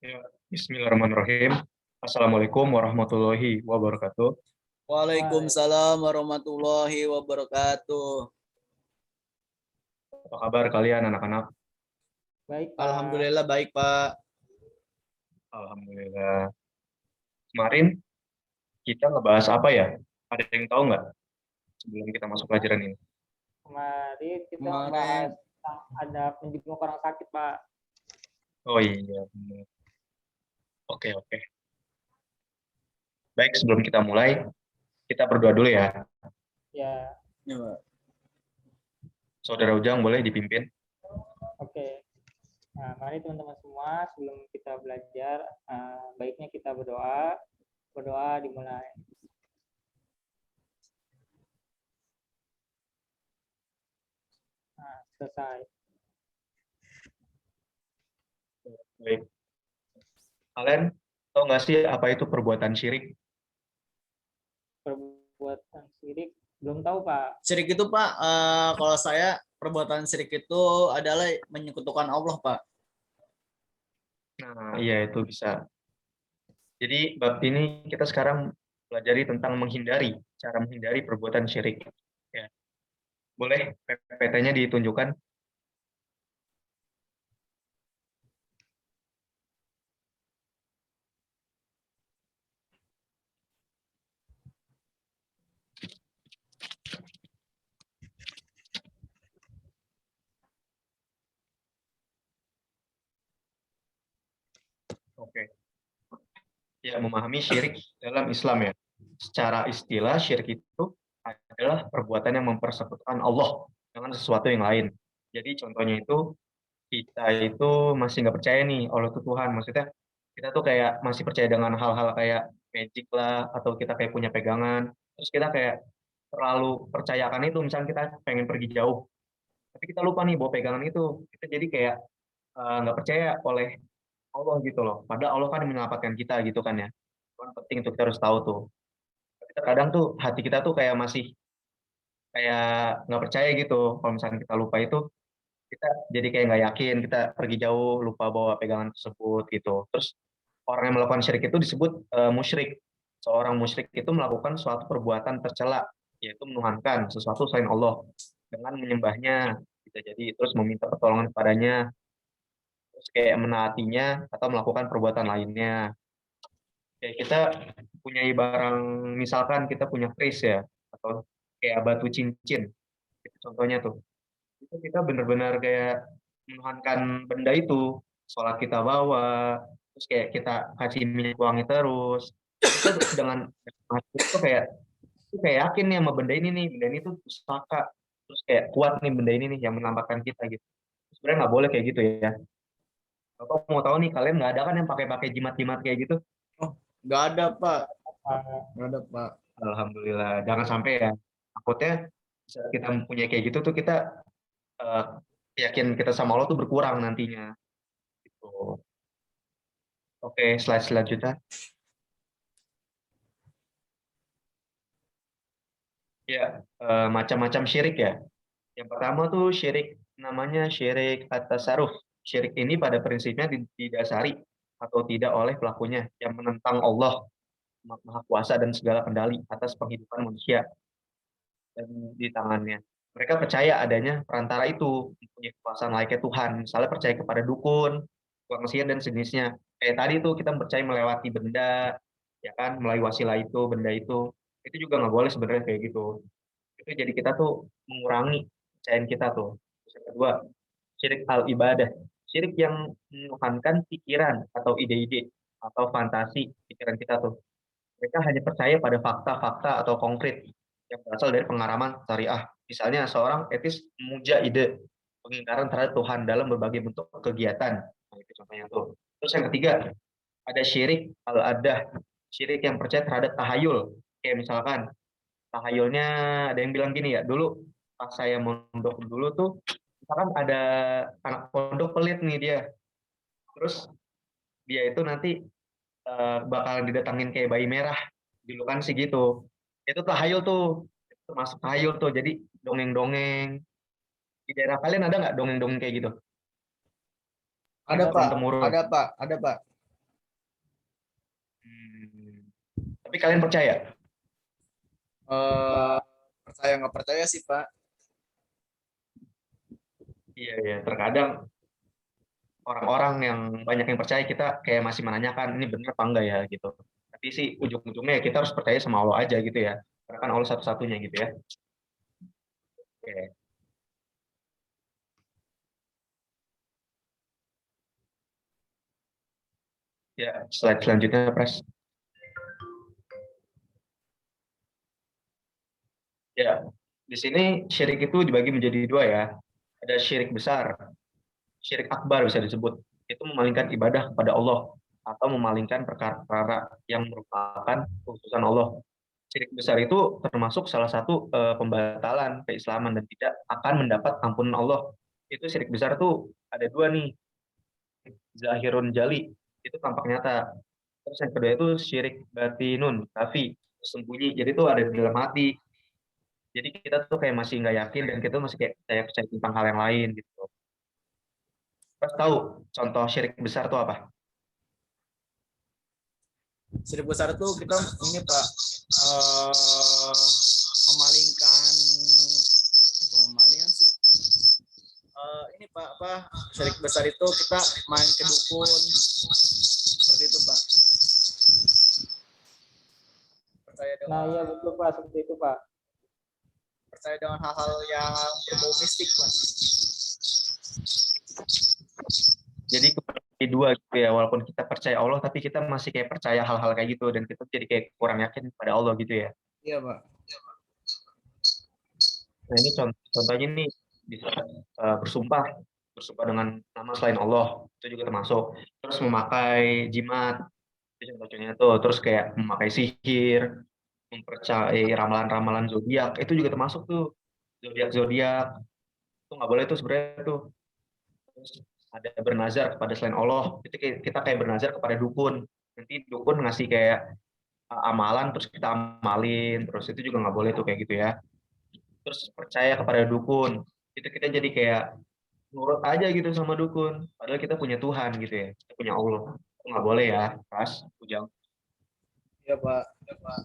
Ya, Bismillahirrahmanirrahim. Assalamualaikum warahmatullahi wabarakatuh. Waalaikumsalam warahmatullahi wabarakatuh. Apa kabar kalian anak-anak? Baik, Pak. Alhamdulillah baik, Pak. Alhamdulillah. Kemarin kita ngebahas apa ya? Ada yang tahu nggak sebelum kita masuk pelajaran ini? Kemarin kita Kemarin. membahas tentang ada menjenguk orang sakit, Pak. Oh iya, benar. Oke. Baik, sebelum kita mulai, kita berdoa dulu ya. Ya, Ya, Pak. Saudara Ujang boleh dipimpin? oke. Nah, mari teman-teman semua, sebelum kita belajar, baiknya kita berdoa. Berdoa dimulai. Nah, selesai. Baik. Kalian tahu nggak sih apa itu perbuatan syirik? Perbuatan syirik, belum tahu, Pak. Syirik itu, Pak, kalau saya perbuatan syirik itu adalah menyekutukan Allah, Pak. Nah, iya itu bisa. Jadi bab ini kita sekarang pelajari tentang cara menghindari perbuatan syirik. Ya. Boleh PPT-nya ditunjukkan? Oke. Ya, memahami syirik dalam Islam ya. Secara istilah syirik itu adalah perbuatan yang mempersekutukan Allah dengan sesuatu yang lain. Jadi contohnya itu kita itu masih nggak percaya nih Allah itu Tuhan. Maksudnya kita tuh kayak masih percaya dengan hal-hal kayak magic lah atau kita kayak punya pegangan. Terus kita kayak terlalu percayakan itu. Misalnya kita pengen pergi jauh, tapi kita lupa nih bawa pegangan itu. Kita jadi kayak nggak percaya oleh Allah gitu loh. Padahal Allah kan menyelamatkan kita gitu kan ya. Itu kan penting untuk kita harus tahu tuh. Kita kadang tuh hati kita tuh kayak masih kayak nggak percaya gitu. Kalau misalnya kita lupa itu, kita jadi kayak nggak yakin. Kita pergi jauh, lupa bawa pegangan tersebut gitu. Terus orang yang melakukan syirik itu disebut musyrik. Seorang musyrik itu melakukan suatu perbuatan tercela, yaitu menuhankan sesuatu selain Allah dengan menyembahnya. Bisa jadi terus meminta pertolongan kepadanya, terus kayak menaatinya atau melakukan perbuatan lainnya. Kayak kita punya barang, misalkan kita punya keris ya, atau kayak batu cincin, itu contohnya tuh. Itu kita benar-benar kayak menuhankan benda itu, sholat kita bawa, terus kayak kita kasih minyak wangi terus. Kita dengan hati itu kayak yakin nih sama benda ini tuh pustaka, terus kayak kuat nih benda ini nih yang menampakkan kita gitu. Sebenarnya nggak boleh kayak gitu ya. Aku mau tahu nih kalian nggak ada kan yang pakai-pakai jimat-jimat kayak gitu? Oh, nggak ada, Pak. Pak. Nggak ada, Pak. Alhamdulillah, jangan sampai ya. Takutnya saat kita mempunyai kayak gitu tuh kita eh, yakin kita sama Allah tuh berkurang nantinya. Gitu. Oke, slide selanjutnya. Ya, macam-macam syirik ya. Yang pertama tuh syirik namanya syirik at-tasarruf. Syirik ini pada prinsipnya didasari atau tidak oleh pelakunya yang menentang Allah Maha Kuasa dan segala kendali atas penghidupan manusia dan di tangannya. Mereka percaya adanya perantara itu mempunyai kekuasaan layaknya Tuhan. Misalnya percaya kepada dukun, tukang sihir dan sejenisnya. Kayak tadi tuh kita percaya melewati benda, ya kan, melalui wasilah itu, benda itu. Itu juga nggak boleh sebenarnya kayak gitu. Itu jadi kita tuh mengurangi kepercayaan kita tuh. Terus yang kedua, syirik al-ibadah. Syirik yang menuhankan pikiran atau ide-ide atau fantasi pikiran kita tuh. Mereka hanya percaya pada fakta-fakta atau konkret yang berasal dari pengalaman syariah. Misalnya seorang etis memuja ide pengingkaran terhadap Tuhan dalam berbagai bentuk kegiatan. Nah, itu contohnya tuh. Terus yang ketiga, ada syirik al-adah. Syirik yang percaya terhadap tahayul. Kayak misalkan, tahayulnya ada yang bilang gini ya, dulu pas saya mondok dulu tuh, misalkan ada anak pondok pelit nih dia. Terus dia itu nanti bakalan didatangin kayak bayi merah julukan sih gitu. Itu tahayul tuh, itu masuk tahayul tuh, jadi dongeng-dongeng. Di daerah kalian ada nggak dongeng-dongeng kayak gitu? Ada, Yang Pak. turun temurun. Ada, Pak. Ada, Pak. Tapi kalian percaya? Percaya nggak percaya sih Pak. Iya, iya. Terkadang orang-orang yang banyak yang percaya, kita kayak masih menanyakan ini benar apa enggak ya gitu. Tapi sih ujung-ujungnya ya kita harus percaya sama Allah aja gitu ya. Karena kan Allah satu-satunya gitu ya. Oke. Ya, slide selanjutnya, Pres. Ya, di sini syirik itu dibagi menjadi dua ya. Ada syirik besar, syirik akbar bisa disebut. Itu memalingkan ibadah kepada Allah atau memalingkan perkara-perkara yang merupakan khususan Allah. Syirik besar itu termasuk salah satu pembatalan keislaman dan tidak akan mendapat ampunan Allah. Itu syirik besar tuh ada dua nih, zahirun jali, itu tampak nyata. Terus yang kedua itu syirik batinun, tapi sembunyi. Jadi itu ada di dalam hati. Jadi kita tuh kayak masih nggak yakin dan kita masih kayak percaya tentang hal yang lain gitu. Pas tahu contoh syirik besar tuh apa? Syirik besar itu kita ini Pak, memalingkan, memalingkan sih. Ini Pak, apa syirik besar itu kita main ke dukun seperti itu Pak. Percaya Nah, dengan iya betul Pak, seperti itu Pak. percaya dengan hal-hal yang berbau mistik Pak. Jadi kebagi dua gitu ya, walaupun kita percaya Allah tapi kita masih kayak percaya hal-hal kayak gitu dan kita jadi kayak kurang yakin pada Allah gitu ya. Iya Pak. Nah ini contohnya nih bisa bersumpah, bersumpah dengan nama selain Allah itu juga termasuk. Terus memakai jimat, itu contohnya tuh. Terus kayak memakai sihir, mempercayai ramalan-ramalan zodiak itu juga termasuk tuh. Zodiak-zodiak itu nggak boleh tuh sebenarnya tuh. Terus ada bernazar kepada selain Allah, itu kita kayak bernazar kepada dukun. Nanti dukun ngasih kayak amalan terus kita amalin, terus itu juga nggak boleh tuh kayak gitu ya. Terus percaya kepada dukun, itu kita jadi kayak nurut aja gitu sama dukun. Padahal kita punya Tuhan gitu ya, kita punya Allah. Itu nggak boleh ya, Pas, Ujang. Iya Pak. Iya Pak.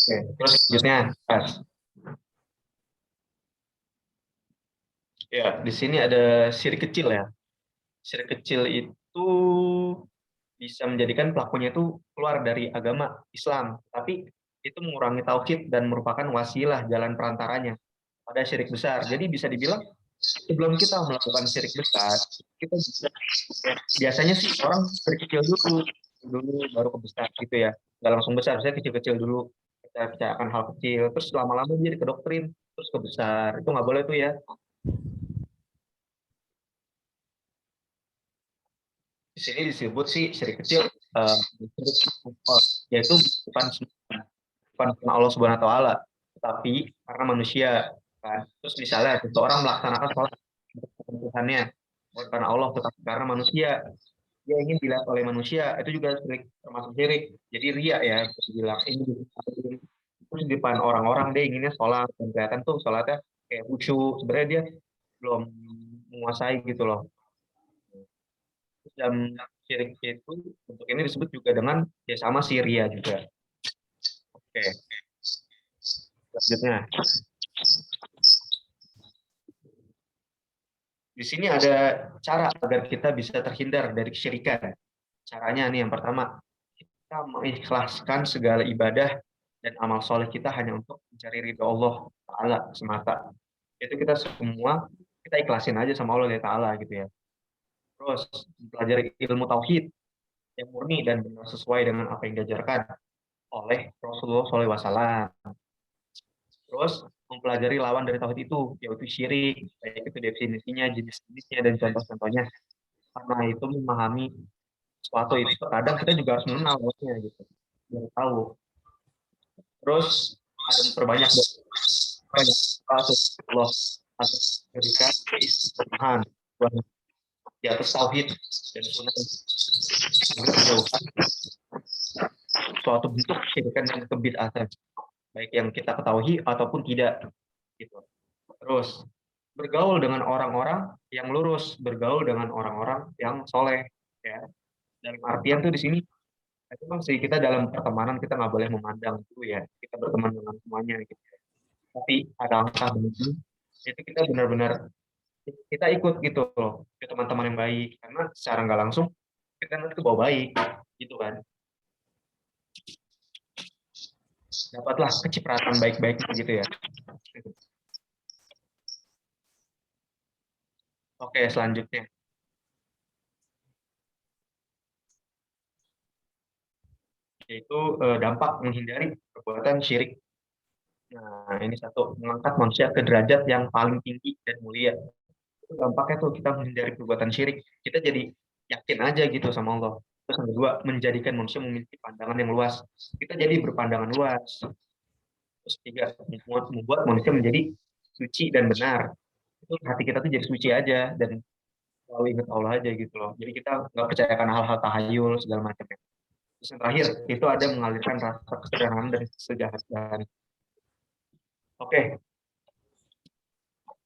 Oke, terus selanjutnya, Pas. Ya, di sini ada syirik kecil ya. Syirik kecil itu bisa menjadikan pelakunya itu keluar dari agama Islam, tapi itu mengurangi tauhid dan merupakan wasilah jalan perantaranya pada syirik besar. Jadi bisa dibilang sebelum kita melakukan syirik besar, kita bisa, biasanya sih orang syirik kecil dulu baru ke besar gitu ya. Nggak langsung besar, saya kecil-kecil dulu. Kita percayakan hal kecil, terus lama-lama jadi ke doktrin, terus ke besar. Itu nggak boleh tuh ya. Di sini disebut sih syirik kecil, yaitu bukan karena Allah Subhanahu Wa Taala, tetapi karena manusia. Kan? Terus misalnya seseorang melaksanakan sholat Tuhannya bukan karena Allah, tetapi karena manusia. Dia ingin dilihat oleh manusia, itu juga termasuk syirik. Jadi ria ya, bisa dibilang ini. Terus di depan orang-orang dia inginnya sholat, dan kelihatan tuh sholatnya kayak khusyuk. Sebenarnya dia belum menguasai gitu loh. Dan syirik itu untuk ini disebut juga dengan ya sama Syria juga. Oke, selanjutnya. Di sini ada cara agar kita bisa terhindar dari kesyirikan. Caranya nih yang pertama, kita mengikhlaskan segala ibadah dan amal soleh kita hanya untuk mencari ridho Allah Ta'ala semata. Itu kita semua, kita ikhlasin aja sama Allah Ta'ala gitu ya. Terus, mempelajari ilmu tauhid yang murni dan benar sesuai dengan apa yang diajarkan oleh Rasulullah SAW. Terus mempelajari lawan dari tauhid itu, yaitu syirik, baik itu definisinya, jenis-jenisnya, dan contoh-contohnya. Karena itu memahami sesuatu itu terkadang kita juga harus mengenal bosnya gitu, biar tahu. Terus ada memperbanyak banyak Allah atas berikan keistimewahan di atas tauhid dan sunnah, menjauhkan suatu bentuk kesyirikan dan kebid'atan, baik yang kita ketahui ataupun tidak gitu. Terus bergaul dengan orang-orang yang lurus, bergaul dengan orang-orang yang soleh ya. Dalam artian tuh di sini Memang sih kita dalam pertemanan kita nggak boleh memandang itu ya. Kita berteman dengan semuanya gitu. Tapi ada angka begini, itu kita benar-benar kita ikut gitu loh ke teman-teman yang baik karena secara nggak langsung kita nanti ke bawah baik gitu kan. Dapatlah kecipratan baik-baiknya gitu ya. Oke, selanjutnya yaitu dampak menghindari perbuatan syirik. Nah, ini satu, mengangkat manusia ke derajat yang paling tinggi dan mulia. Itu dampaknya tuh kita menghindari perbuatan syirik. Kita jadi yakin aja gitu sama Allah. Terus yang kedua, menjadikan manusia memiliki pandangan yang luas. Kita jadi berpandangan luas. Terus tiga, membuat manusia menjadi suci dan benar. Itu hati kita tuh jadi suci aja dan selalu ingat Allah aja gitu loh. Jadi kita nggak percayakan hal-hal tahayul segala macamnya. Terus yang terakhir, itu ada mengalirkan rasa kesederhanaan dan kesejahteraan. Oke,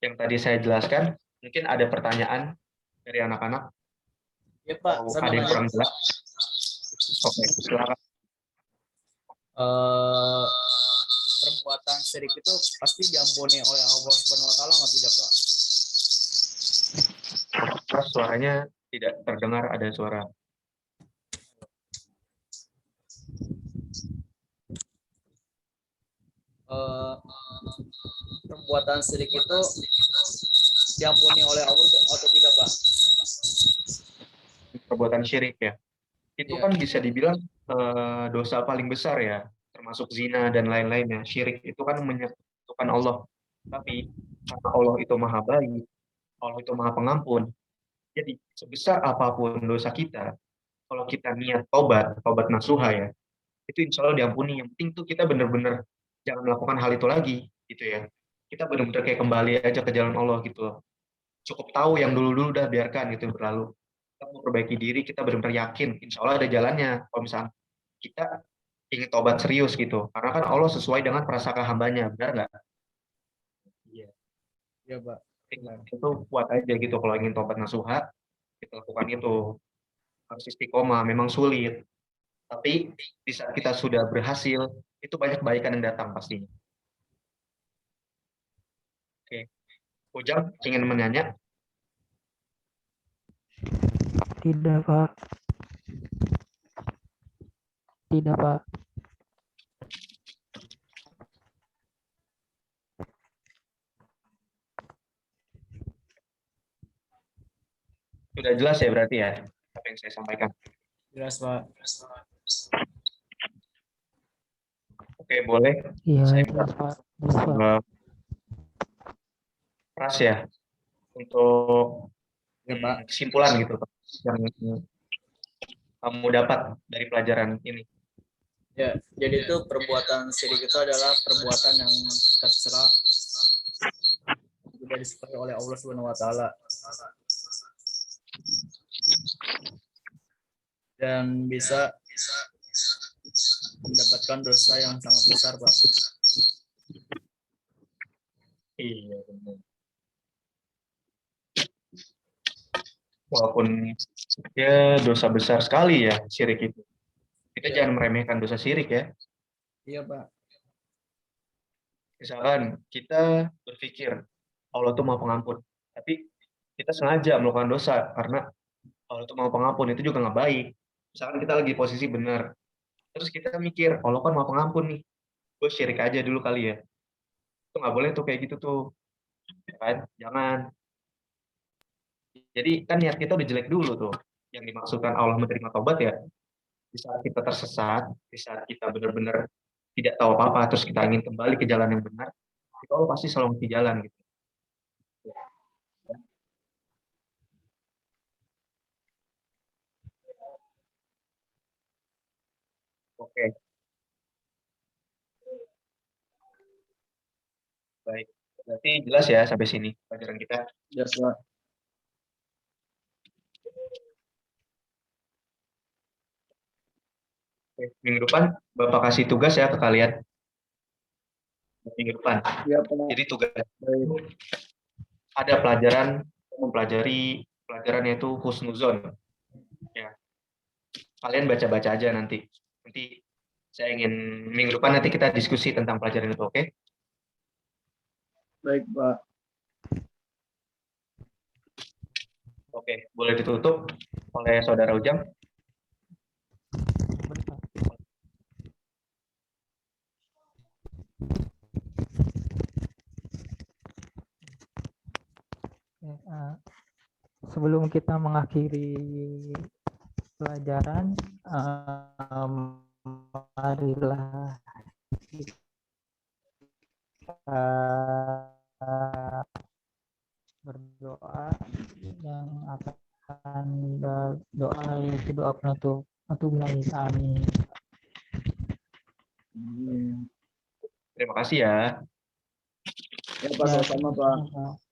yang tadi saya jelaskan, mungkin ada pertanyaan dari anak-anak, Ya Pak, atau saya ada mau yang nanya. kurang jelas? Oke, silakan. Eh, perbuatan syirik itu pasti diampuni oleh Allah Subhanahu wa taala nggak tidak, Pak? Terus suaranya tidak terdengar, ada suara. Eh, perbuatan syirik itu diampuni oleh Allah atau tidak, Pak? Perbuatan syirik ya. Itu Iya. kan bisa dibilang dosa paling besar ya, termasuk zina dan lain-lainnya. Syirik itu kan menyekutukan Allah. Tapi karena Allah itu maha baik, Allah itu maha pengampun. Jadi sebesar apapun dosa kita, kalau kita niat tobat, tobat nasuha ya, itu insya Allah diampuni. Yang penting tuh kita benar-benar jangan melakukan hal itu lagi, gitu ya. Kita benar-benar kayak kembali aja ke jalan Allah gitu loh. Cukup tahu yang dulu-dulu udah biarkan gitu berlalu. Kita mau perbaiki diri, kita benar-benar yakin, insya Allah ada jalannya. Kalau misalnya kita ingin tobat serius gitu, karena kan Allah sesuai dengan prasangka hambanya, benar nggak? Iya. Iya, Pak. Itu kuat aja gitu kalau ingin tobat nasuha, kita lakukan itu. Harus istiqomah, memang sulit. Tapi di saat kita sudah berhasil, itu banyak kebaikan yang datang pastinya. Oke. Ujang ingin menanya? Tidak, Pak. Tidak, Pak. Sudah jelas ya berarti ya, apa yang saya sampaikan. Jelas, Pak. Oke, boleh. Iya, Saya minta jelas, Pak. Jelas, Pak. keras ya untuk Ya, Pak. kesimpulan gitu yang kamu dapat dari pelajaran ini. Ya, jadi itu perbuatan syirik itu adalah perbuatan yang tercela tidak disukai oleh Allah Subhanahu wa taala. Dan bisa mendapatkan dosa yang sangat besar, Pak. Iya, benar. Walaupun ya dosa besar sekali ya syirik itu. Kita Iya. jangan meremehkan dosa syirik ya. Iya, Pak. Misalkan kita berpikir Allah itu mau pengampun, tapi kita sengaja melakukan dosa karena Allah itu mau pengampun, itu juga nggak baik. Misalkan kita lagi posisi benar, terus kita mikir Allah kan mau pengampun nih, gue syirik aja dulu kali ya. Itu nggak boleh tuh kayak gitu tuh, ya kan? Jangan. Jadi kan niat kita udah jelek dulu tuh. Yang dimaksudkan Allah menerima tobat ya, di saat kita tersesat, di saat kita benar-benar tidak tahu apa-apa, terus kita ingin kembali ke jalan yang benar, itu Allah pasti selalu ngasih jalan gitu. Oke, baik. Berarti jelas ya sampai sini pelajaran kita. Jelas, Pak. Oke. Minggu depan Bapak kasih tugas ya ke kalian. Minggu depan. Iya, Pak. Jadi tugas Baik. ada pelajaran mempelajari pelajaran yaitu husnuzon. Ya. kalian baca-baca aja nanti. Nanti saya ingin minggu depan nanti kita diskusi tentang pelajaran itu, oke? Baik, Pak. Oke, boleh ditutup oleh Saudara Ujang. Sebelum kita mengakhiri pelajaran, marilah kita berdoa yang akan doa yaitu doa penutup untuk menangis. Amin. Amin. Terima kasih ya. Ya, Pak, sama-sama, Pak.